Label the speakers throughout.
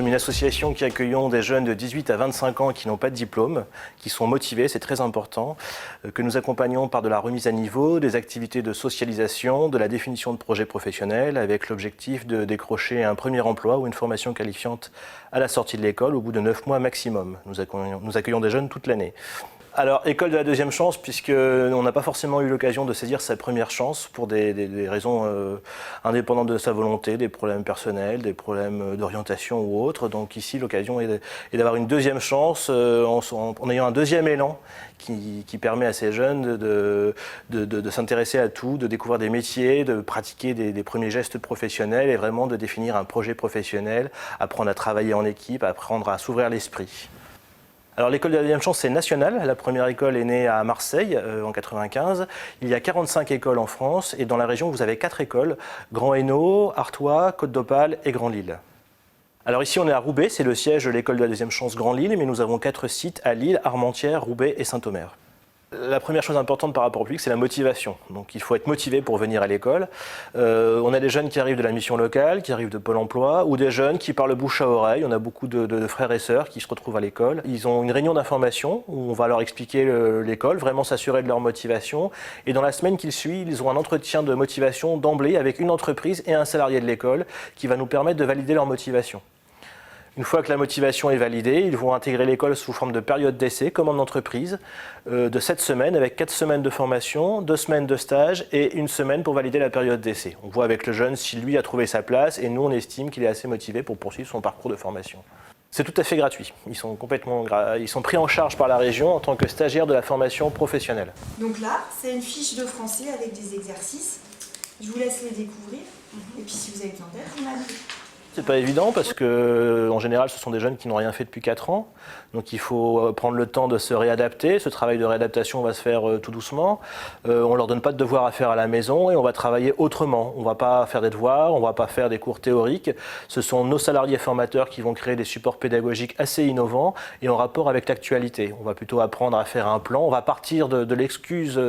Speaker 1: une association qui accueillons des jeunes de 18 à 25 ans qui n'ont pas de diplôme, qui sont motivés, c'est très important, que nous accompagnons par de la remise à niveau, des activités de socialisation, de la définition de projets professionnels, avec l'objectif de décrocher un premier emploi ou une formation qualifiante à la sortie de l'école au bout de 9 mois maximum. Nous accueillons des jeunes toute l'année. Alors, école de la deuxième chance, puisqu'on n'a pas forcément eu l'occasion de saisir sa première chance pour des raisons indépendantes de sa volonté, des problèmes personnels, des problèmes d'orientation ou autres. Donc ici, l'occasion est d'avoir une deuxième chance en ayant un deuxième élan qui permet à ces jeunes de s'intéresser à tout, de découvrir des métiers, de pratiquer des premiers gestes professionnels et vraiment de définir un projet professionnel, apprendre à travailler en équipe, apprendre à s'ouvrir l'esprit. Alors l'école de la deuxième chance, c'est national. La première école est née à Marseille en 1995. Il y a 45 écoles en France et dans la région, vous avez 4 écoles, Grand Hainaut, Artois, Côte d'Opale et Grand Lille. Alors ici, on est à Roubaix, c'est le siège de l'école de la deuxième chance Grand Lille, mais nous avons 4 sites à Lille, Armentières, Roubaix et Saint-Omer. La première chose importante par rapport au public, c'est la motivation. Donc il faut être motivé pour venir à l'école. On a des jeunes qui arrivent de la mission locale, qui arrivent de Pôle emploi, ou des jeunes qui parlent bouche à oreille. On a beaucoup de frères et sœurs qui se retrouvent à l'école. Ils ont une réunion d'information où on va leur expliquer l'école, vraiment s'assurer de leur motivation. Et dans la semaine qui suit, ils ont un entretien de motivation d'emblée avec une entreprise et un salarié de l'école qui va nous permettre de valider leur motivation. Une fois que la motivation est validée, ils vont intégrer l'école sous forme de période d'essai, comme en entreprise, de 7 semaines, avec 4 semaines de formation, 2 semaines de stage et 1 semaine pour valider la période d'essai. On voit avec le jeune si lui a trouvé sa place et nous on estime qu'il est assez motivé pour poursuivre son parcours de formation. C'est tout à fait gratuit. Ils sont pris en charge par la région en tant que stagiaires de la formation professionnelle.
Speaker 2: Donc là, c'est une fiche de français avec des exercices. Je vous laisse les découvrir. Et puis si vous avez besoin d'aide, vous m'appelez.
Speaker 1: C'est pas évident parce que, en général, ce sont des jeunes qui n'ont rien fait depuis 4 ans. Donc il faut prendre le temps de se réadapter. Ce travail de réadaptation va se faire tout doucement. On ne leur donne pas de devoirs à faire à la maison et on va travailler autrement. On ne va pas faire des devoirs, on ne va pas faire des cours théoriques. Ce sont nos salariés formateurs qui vont créer des supports pédagogiques assez innovants et en rapport avec l'actualité. On va plutôt apprendre à faire un plan. On va partir de l'excuse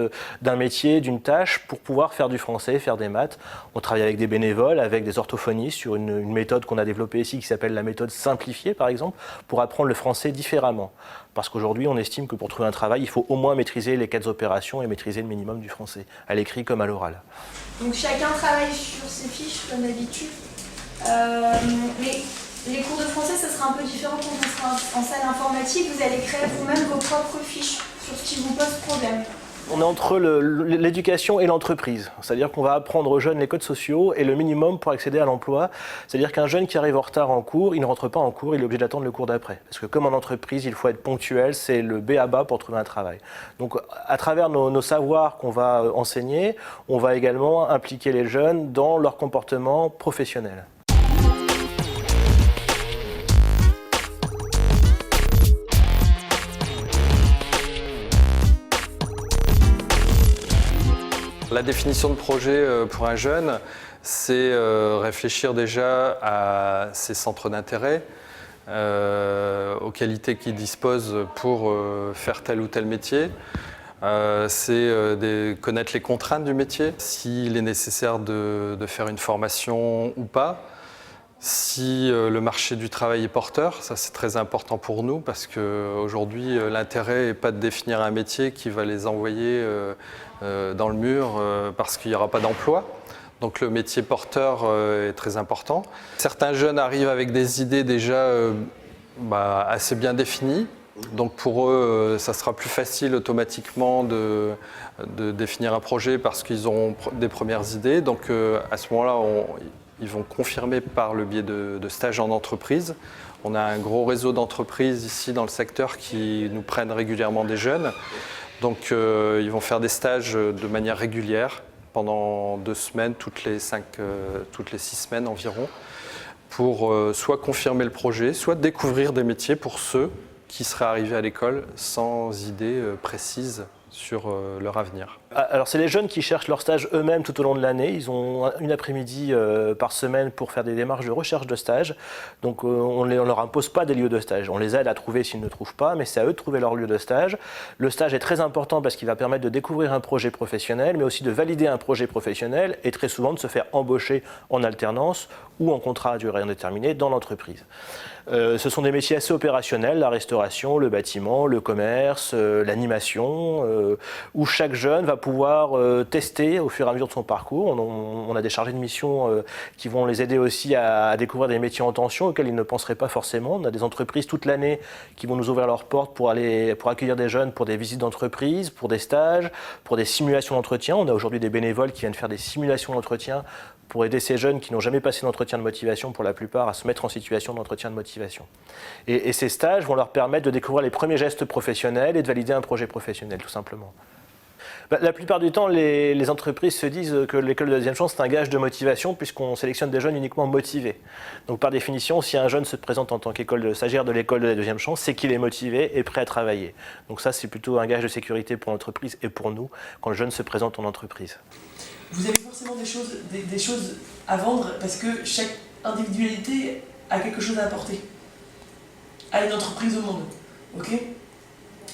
Speaker 1: d'un métier, d'une tâche pour pouvoir faire du français, faire des maths. On travaille avec des bénévoles, avec des orthophonistes sur une méthode qu'on a développée ici qui s'appelle la méthode simplifiée par exemple, pour apprendre le français différemment. Parce qu'aujourd'hui on estime que pour trouver un travail, il faut au moins maîtriser les 4 opérations et maîtriser le minimum du français, à l'écrit comme à l'oral.
Speaker 2: Donc chacun travaille sur ses fiches comme d'habitude. Mais les cours de français, ça sera un peu différent quand on sera en salle informatique. Vous allez créer vous-même vos propres fiches sur ce qui vous pose problème.
Speaker 1: On est entre l'éducation et l'entreprise. C'est-à-dire qu'on va apprendre aux jeunes les codes sociaux et le minimum pour accéder à l'emploi. C'est-à-dire qu'un jeune qui arrive en retard en cours, il ne rentre pas en cours, il est obligé d'attendre le cours d'après. Parce que comme en entreprise, il faut être ponctuel, c'est le b.a.-ba pour trouver un travail. Donc à travers nos savoirs qu'on va enseigner, on va également impliquer les jeunes dans leur comportement professionnel.
Speaker 3: La définition de projet pour un jeune, c'est réfléchir déjà à ses centres d'intérêt, aux qualités qu'il dispose pour faire tel ou tel métier. C'est connaître les contraintes du métier, s'il est nécessaire de faire une formation ou pas. Si le marché du travail est porteur, ça c'est très important pour nous parce qu'aujourd'hui l'intérêt n'est pas de définir un métier qui va les envoyer dans le mur parce qu'il n'y aura pas d'emploi. Donc le métier porteur est très important. Certains jeunes arrivent avec des idées déjà assez bien définies. Donc pour eux, ça sera plus facile automatiquement de définir un projet parce qu'ils auront des premières idées. Donc à ce moment-là, ils vont confirmer par le biais de stages en entreprise. On a un gros réseau d'entreprises ici dans le secteur qui nous prennent régulièrement des jeunes. Donc ils vont faire des stages de manière régulière pendant 2 semaines, toutes les 6 semaines environ, pour soit confirmer le projet, soit découvrir des métiers pour ceux qui seraient arrivés à l'école sans idée précise sur leur avenir.
Speaker 1: Alors c'est les jeunes qui cherchent leur stage eux-mêmes tout au long de l'année. Ils ont une après-midi par semaine pour faire des démarches de recherche de stage. Donc on ne leur impose pas des lieux de stage. On les aide à trouver s'ils ne trouvent pas, mais c'est à eux de trouver leur lieu de stage. Le stage est très important parce qu'il va permettre de découvrir un projet professionnel, mais aussi de valider un projet professionnel et très souvent de se faire embaucher en alternance ou en contrat à durée indéterminée dans l'entreprise. Ce sont des métiers assez opérationnels, la restauration, le bâtiment, le commerce, l'animation, où chaque jeune va pouvoir tester au fur et à mesure de son parcours. On a des chargés de mission qui vont les aider aussi à découvrir des métiers en tension auxquels ils ne penseraient pas forcément. On a des entreprises toute l'année qui vont nous ouvrir leurs portes pour accueillir des jeunes pour des visites d'entreprise, pour des stages, pour des simulations d'entretien. On a aujourd'hui des bénévoles qui viennent faire des simulations d'entretien pour aider ces jeunes qui n'ont jamais passé d'entretien de motivation, pour la plupart, à se mettre en situation d'entretien de motivation. Et ces stages vont leur permettre de découvrir les premiers gestes professionnels et de valider un projet professionnel, tout simplement. La plupart du temps, les entreprises se disent que l'école de la deuxième chance, c'est un gage de motivation, puisqu'on sélectionne des jeunes uniquement motivés. Donc par définition, si un jeune se présente en tant stagiaire de l'école de la deuxième chance, c'est qu'il est motivé et prêt à travailler. Donc ça, c'est plutôt un gage de sécurité pour l'entreprise et pour nous, quand le jeune se présente en entreprise.
Speaker 4: Vous avez forcément des choses à vendre parce que chaque individualité a quelque chose à apporter à une entreprise au monde. Ok ?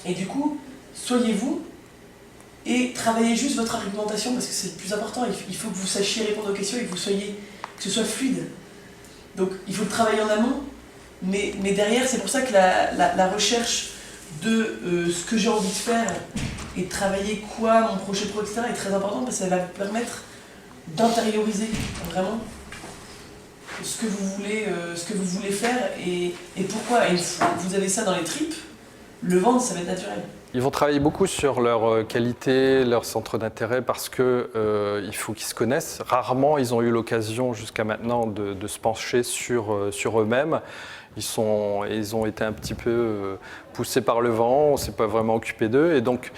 Speaker 4: Et du coup, soyez vous et travaillez juste votre argumentation parce que c'est le plus important. Il faut que vous sachiez répondre aux questions et que ce soit fluide. Donc il faut le travailler en amont, mais derrière, c'est pour ça que la recherche de ce que j'ai envie de faire et de travailler mon projet pro, etc. est très important parce que ça va vous permettre d'intérioriser vraiment ce que vous voulez faire et pourquoi. Et une fois que vous avez ça dans les tripes, le vendre, ça va être naturel.
Speaker 3: Ils vont travailler beaucoup sur leur qualité, leur centre d'intérêt parce que il faut qu'ils se connaissent. Rarement, ils ont eu l'occasion jusqu'à maintenant de se pencher sur eux-mêmes. Ils ont été un petit peu poussés par le vent, on ne s'est pas vraiment occupé d'eux. Et donc,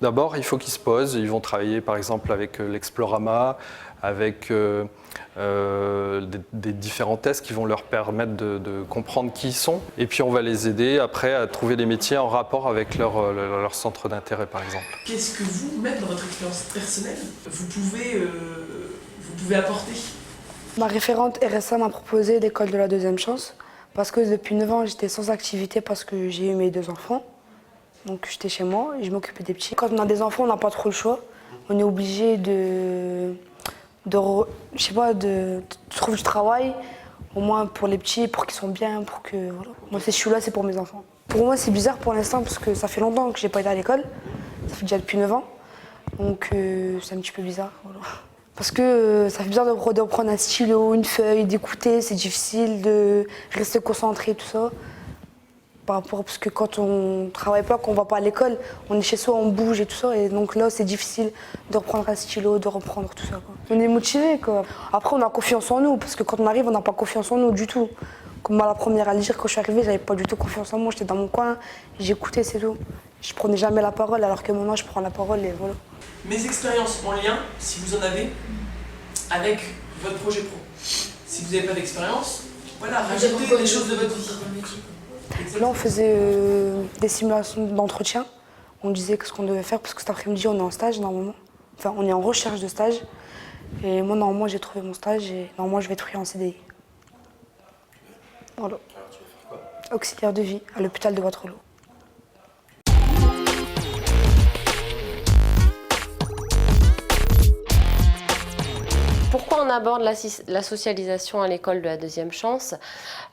Speaker 3: d'abord, il faut qu'ils se posent. Ils vont travailler, par exemple, avec l'Explorama, avec des différents tests qui vont leur permettre de comprendre qui ils sont. Et puis, on va les aider après à trouver des métiers en rapport avec leur centre d'intérêt, par exemple.
Speaker 4: Qu'est-ce que vous, même dans votre expérience personnelle, vous pouvez apporter ?
Speaker 5: Ma référente RSA m'a proposé l'école de la deuxième chance parce que depuis 9 ans, j'étais sans activité parce que j'ai eu mes 2 enfants. Donc j'étais chez moi et je m'occupais des petits. Quand on a des enfants, on n'a pas trop le choix. On est obligé de trouver du travail, au moins pour les petits, pour qu'ils soient bien, pour que voilà. Moi, si je suis là, c'est pour mes enfants. Pour moi, c'est bizarre pour l'instant parce que ça fait longtemps que j'ai pas été à l'école. Ça fait déjà depuis 9 ans. Donc c'est un petit peu bizarre. Voilà. Parce que ça fait bizarre de reprendre un stylo, une feuille, d'écouter, c'est difficile de rester concentré, tout ça. Parce que quand on travaille pas, qu'on va pas à l'école, on est chez soi, on bouge et tout ça. Et donc là, c'est difficile de reprendre un stylo, de reprendre tout ça, quoi. On est motivé, quoi. Après, on a confiance en nous, parce que quand on arrive, on n'a pas confiance en nous du tout. Comme moi, la première à le dire, quand je suis arrivée, j'avais pas du tout confiance en moi. J'étais dans mon coin, j'écoutais, c'est tout. Je prenais jamais la parole, alors que maintenant, je prends la parole et voilà.
Speaker 4: Mes expériences en lien, si vous en avez, avec votre projet pro. Si vous n'avez pas d'expérience, voilà, rajoutez des choses de votre vie.
Speaker 5: Là, on faisait des simulations d'entretien. On disait ce qu'on devait faire parce que cet après-midi, on est en stage normalement. Enfin, on est en recherche de stage. Et moi, normalement, j'ai trouvé mon stage et normalement, je vais être pris en CDI. Voilà.
Speaker 1: Alors, tu vas faire quoi ?
Speaker 5: Auxiliaire de vie à l'hôpital de Waterloo.
Speaker 6: Pourquoi on aborde la socialisation à l'école de la deuxième chance ?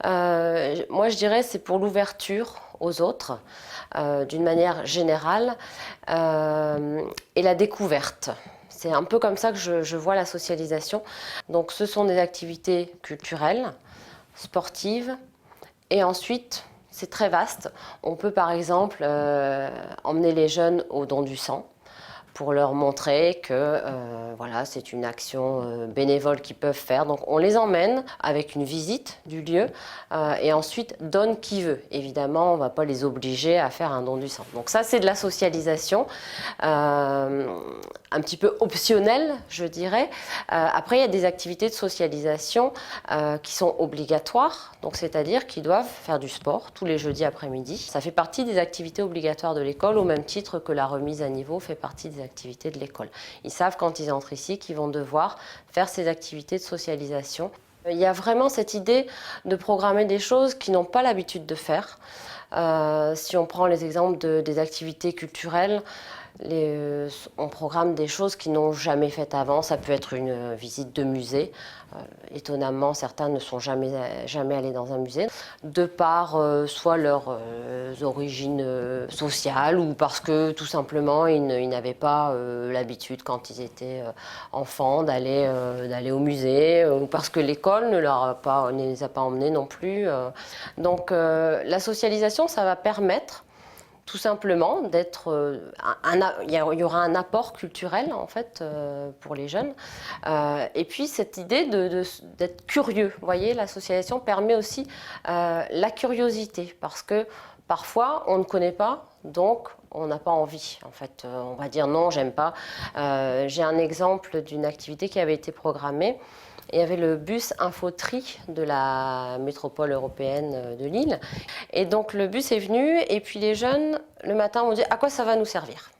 Speaker 6: Moi, je dirais c'est pour l'ouverture aux autres, d'une manière générale, et la découverte. C'est un peu comme ça que je vois la socialisation. Donc, ce sont des activités culturelles, sportives, et ensuite, c'est très vaste. On peut, par exemple, emmener les jeunes au don du sang, pour leur montrer que voilà, c'est une action bénévole qu'ils peuvent faire. Donc on les emmène avec une visite du lieu et ensuite donne qui veut. Évidemment, on ne va pas les obliger à faire un don du sang. Donc ça, c'est de la socialisation un petit peu optionnelle, je dirais. Après, il y a des activités de socialisation qui sont obligatoires, donc c'est-à-dire qu'ils doivent faire du sport tous les jeudis après-midi. Ça fait partie des activités obligatoires de l'école, au même titre que la remise à niveau fait partie des activités de l'école. Ils savent quand ils entrent ici qu'ils vont devoir faire ces activités de socialisation. Il y a vraiment cette idée de programmer des choses qu'ils n'ont pas l'habitude de faire. Si on prend les exemples des activités culturelles, on programme des choses qu'ils n'ont jamais faites avant. Ça peut être une visite de musée. Étonnamment, certains ne sont jamais allés dans un musée, de par soit leurs origines sociales ou parce que tout simplement ils n'avaient pas l'habitude quand ils étaient enfants d'aller au musée, ou parce que l'école ne les a pas emmenés non plus. Donc la socialisation, ça va permettre tout simplement d'être il y aura un apport culturel en fait pour les jeunes, et puis cette idée d'être curieux. Vous voyez, l'association permet aussi la curiosité, parce que parfois on ne connaît pas, donc on n'a pas envie. En fait, on va dire non, j'aime pas. J'ai un exemple d'une activité qui avait été programmée. Il y avait le bus Infotri de la métropole européenne de Lille. Et donc le bus est venu et puis les jeunes, le matin, m'ont dit « à quoi ça va nous servir ?»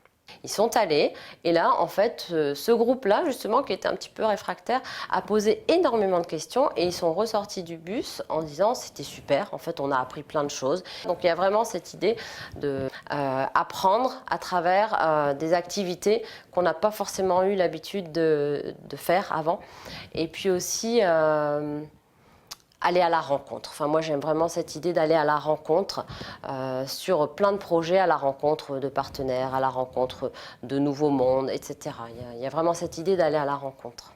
Speaker 6: Ils sont allés et là, en fait, ce groupe-là, justement, qui était un petit peu réfractaire, a posé énormément de questions et ils sont ressortis du bus en disant « c'était super, en fait, on a appris plein de choses ». Donc il y a vraiment cette idée d'apprendre à travers des activités qu'on n'a pas forcément eu l'habitude de faire avant. Et puis aussi aller à la rencontre. Enfin, moi, j'aime vraiment cette idée d'aller à la rencontre sur plein de projets, à la rencontre de partenaires, à la rencontre de nouveaux mondes, etc. Il y a vraiment cette idée d'aller à la rencontre.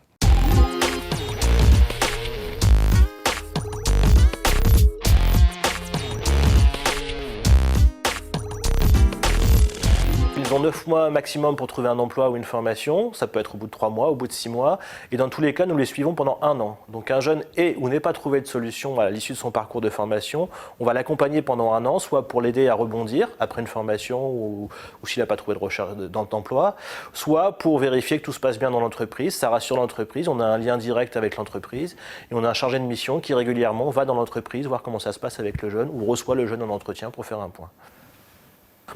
Speaker 1: Ils ont 9 mois maximum pour trouver un emploi ou une formation. Ça peut être au bout de 3 mois, au bout de 6 mois. Et dans tous les cas, nous les suivons pendant 1 an. Donc un jeune est ou n'est pas trouvé de solution à l'issue de son parcours de formation, on va l'accompagner pendant 1 an, soit pour l'aider à rebondir après une formation ou s'il n'a pas trouvé de recherche d'emploi, soit pour vérifier que tout se passe bien dans l'entreprise. Ça rassure l'entreprise, on a un lien direct avec l'entreprise et on a un chargé de mission qui régulièrement va dans l'entreprise voir comment ça se passe avec le jeune ou reçoit le jeune en entretien pour faire un point.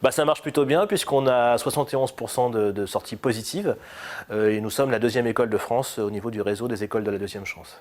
Speaker 1: Ça marche plutôt bien puisqu'on a 71% de sorties positives et nous sommes la 2e école de France au niveau du réseau des écoles de la deuxième chance.